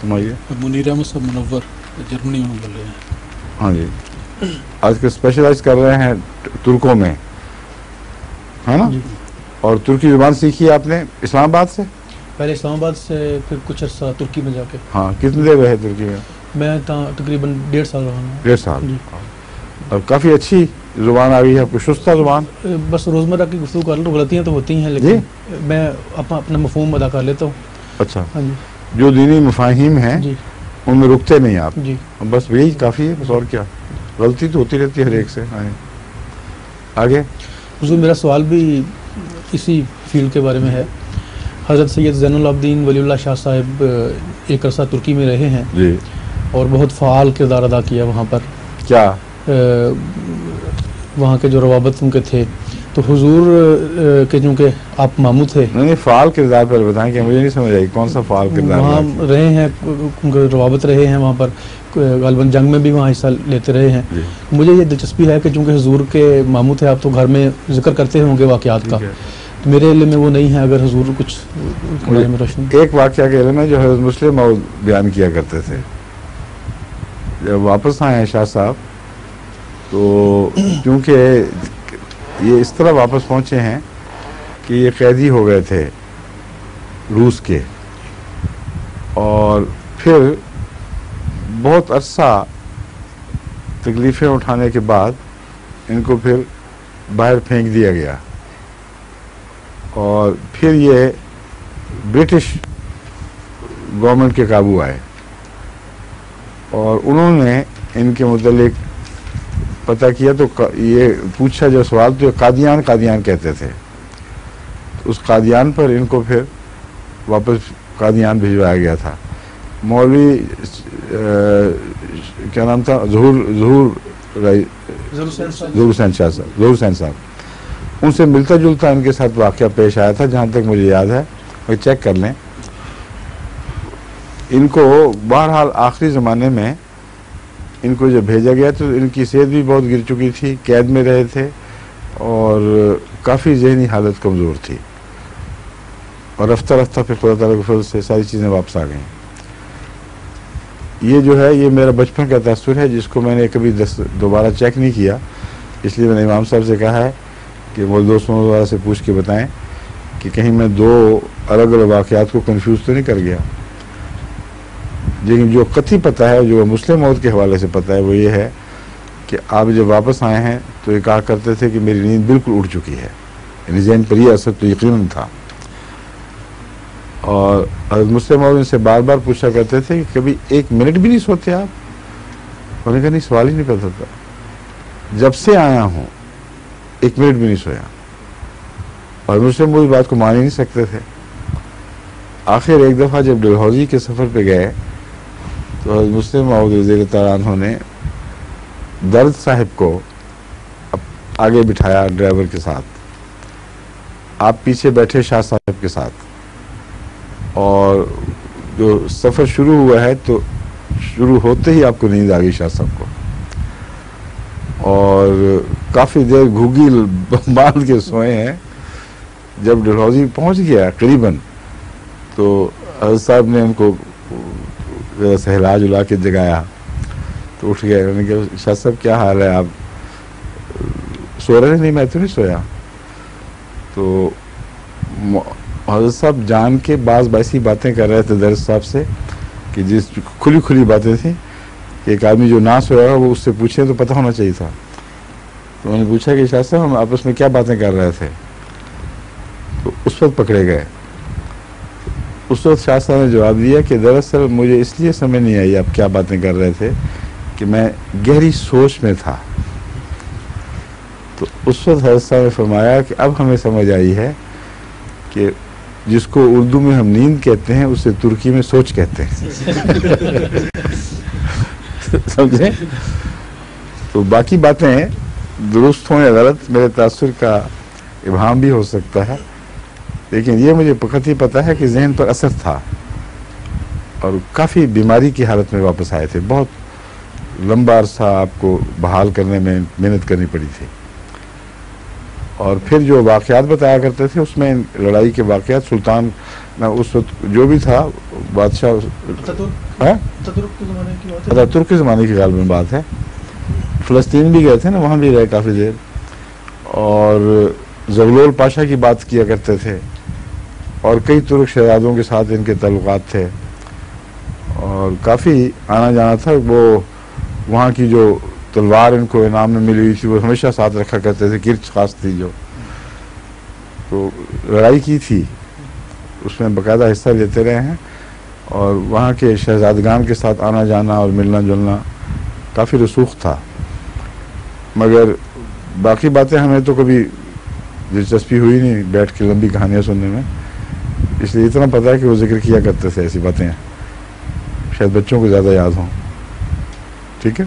سمجھیے. منیر احمد صاحب منور جرمنی میں بول رہے ہیں. ہاں جی. آج کل اسپیشلائز کر رہے ہیں ترکوں میں, ہے نا؟ اور ترکی زبان سیکھی ہے آپ نے اسلام آباد سے؟ پہلے اسلام آباد سے, پھر کچھ عرصہ ترکی میں جا کے. ہاں. کتنے دیر رہے ترکی میں؟ میں تقریباً 1.5 سال رہا ہوں. 1.5 سال. جی. اور کافی اچھی زبان آ گئی ہے آپ کو, شستہ زبان. بس روزمرہ کی گفتگو کر لوں, غلطیاں تو ہوتی ہیں لیکن میں اپنا مفہوم ادا کر لیتا ہوں. اچھا. ہاں جی. جو دینی مفاہیم ہیں جی ان میں رکتے نہیں آپ. جی. بس یہی کافی ہے, بس اور کیا. غلطی تو ہوتی رہتی ہے ہر ایک سے. آگے حضور میرا سوال بھی اسی فیلڈ کے بارے میں ہے. حضرت سید زین العابدین ولی اللہ شاہ صاحب ایک عرصہ ترکی میں رہے ہیں جی, اور بہت فعال کردار ادا کیا وہاں پر. کیا وہاں کے جو روابط ان کے تھے, تو حضور کے چونکہ آپ ماموں تھے. نہیں, فعال کردار پر بتائیں کہ مجھے نہیں سمجھ آئی کون سا فعال کردار. وہاں رہے ہیں, ان کے روابط رہے ہیں وہاں پر, غالباً جنگ میں بھی وہاں حصہ لیتے رہے ہیں. مجھے یہ دلچسپی ہے کہ چونکہ حضور کے ماموں تھے, آپ تو گھر میں ذکر کرتے ہوں گے واقعات کا, تو میرے علم میں وہ نہیں ہے. اگر حضور کچھ روشن. ایک واقعہ کے علم ہے جو حضرت مسلم موعود بیان کیا کرتے تھے. جب واپس آئے ہیں شاہ صاحب, تو کیونکہ یہ اس طرح واپس پہنچے ہیں کہ یہ قیدی ہو گئے تھے روس کے, اور پھر بہت عرصہ تکلیفیں اٹھانے کے بعد ان کو پھر باہر پھینک دیا گیا, اور پھر یہ برٹش گورنمنٹ کے قابو آئے, اور انہوں نے ان کے متعلق پتہ کیا تو یہ پوچھا جو سوال, تو قادیان کہتے تھے. اس قادیان پر ان کو پھر واپس قادیان بھجوایا گیا تھا. مولوی کیا نام تھا, ظہور حسین صاحب, ان سے ملتا جلتا ان کے ساتھ واقعہ پیش آیا تھا جہاں تک مجھے یاد ہے, وہ چیک کر لیں. ان کو بہرحال آخری زمانے میں ان کو جب بھیجا گیا تو ان کی صحت بھی بہت گر چکی تھی, قید میں رہے تھے, اور کافی ذہنی حالت کمزور تھی, اور رفتہ رفتہ پھر خدا تعالیٰ کے فضل سے ساری چیزیں واپس آ گئیں. یہ جو ہے یہ میرا بچپن کا تاثر ہے, جس کو میں نے کبھی دوبارہ چیک نہیں کیا, اس لیے میں نے امام صاحب سے کہا ہے کہ وہ دوستوں دوبارہ سے پوچھ کے بتائیں کہ کہیں میں دو الگ الگ واقعات کو کنفیوز تو نہیں کر گیا. لیکن جو قطعی پتہ ہے, جو مسلم موت کے حوالے سے پتہ ہے, وہ یہ ہے کہ آپ جب واپس آئے ہیں تو یہ کہا کرتے تھے کہ میری نیند بالکل اڑ چکی ہے, یعنی ذہن پر یہ اثر تو یقیناً تھا. اور حضرت مسلم موت ان سے بار بار پوچھا کرتے تھے کہ کبھی 1 منٹ بھی نہیں سوتے آپ؟ انہوں نے کہا نہیں, سوال ہی نہیں کرتا تھا, جب سے آیا ہوں 1 منٹ بھی نہیں سویا. اور مسلم موت بات کو مان ہی نہیں سکتے تھے. آخر ایک دفعہ جب ڈلہوزی کے سفر پہ گئے تو حضرت مسلم موعود رضی اللہ تعالیٰ عنہ نے درد صاحب کو آگے بٹھایا ڈرائیور کے ساتھ, آپ پیچھے بیٹھے شاہ صاحب کے ساتھ, اور جو سفر شروع ہوا ہے تو شروع ہوتے ہی آپ کو نیند آ گئی شاہ صاحب کو, اور کافی دیر گھوگی باندھ کے سوئے ہیں. جب ڈلہوزی پہنچ گیا قریباً تو حضرت صاحب نے ان کو سہلا جلا کے جگایا تو اٹھ گئے. انہوں نے کہا شاہ صاحب کیا حال ہے, آپ سو رہے؟ نہیں میں تو نہیں سویا. تو حضرت صاحب جان کے بعض ایسی باتیں کر رہے تھے درس صاحب سے کہ جس کھلی باتیں تھیں کہ ایک آدمی جو نہ سویا ہو وہ اس سے پوچھیں تو پتہ ہونا چاہیے تھا. تو انہوں نے پوچھا کہ شاہ صاحب ہم آپس میں کیا باتیں کر رہے تھے, تو اس وقت پکڑے گئے. اس وقت شاہ صاحب نے جواب دیا کہ دراصل مجھے اس لیے سمجھ نہیں آئی آپ کیا باتیں کر رہے تھے کہ میں گہری سوچ میں تھا. تو اس وقت حضرت صاحب نے فرمایا کہ اب ہمیں سمجھ آئی ہے کہ جس کو اردو میں ہم نیند کہتے ہیں اسے ترکی میں سوچ کہتے ہیں. سمجھیں؟ تو باقی باتیں درست ہوں یا غلط, میرے تاثر کا ابہام بھی ہو سکتا ہے, لیکن یہ مجھے قطعی پتہ ہے کہ ذہن پر اثر تھا, اور کافی بیماری کی حالت میں واپس آئے تھے. بہت لمبا عرصہ آپ کو بحال کرنے میں محنت کرنی پڑی تھی. اور پھر جو واقعات بتایا کرتے تھے اس میں لڑائی کے واقعات, سلطان نہ اس وقت جو بھی تھا بادشاہ ترک کے زمانے کی غالباً بات ہے. فلسطین بھی گئے تھے نا, وہاں بھی رہے کافی دیر, اور زغلول پاشا کی بات کیا کرتے تھے, اور کئی ترک شہزادوں کے ساتھ ان کے تعلقات تھے, اور کافی آنا جانا تھا. وہ وہاں کی جو تلوار ان کو انعام میں ملی ہوئی تھی وہ ہمیشہ ساتھ رکھا کرتے تھے, کرچ خاص تھی جو, تو لڑائی کی تھی اس میں باقاعدہ حصہ لیتے رہے ہیں, اور وہاں کے شہزادگان کے ساتھ آنا جانا اور ملنا جلنا کافی رسوخ تھا. مگر باقی باتیں ہمیں تو کبھی دلچسپی ہوئی نہیں بیٹھ کے لمبی کہانیاں سننے میں, اس لیے اتنا پتہ ہے کہ وہ ذکر کیا کرتے تھے ایسی باتیں, شاید بچوں کو زیادہ یاد ہوں. ٹھیک ہے.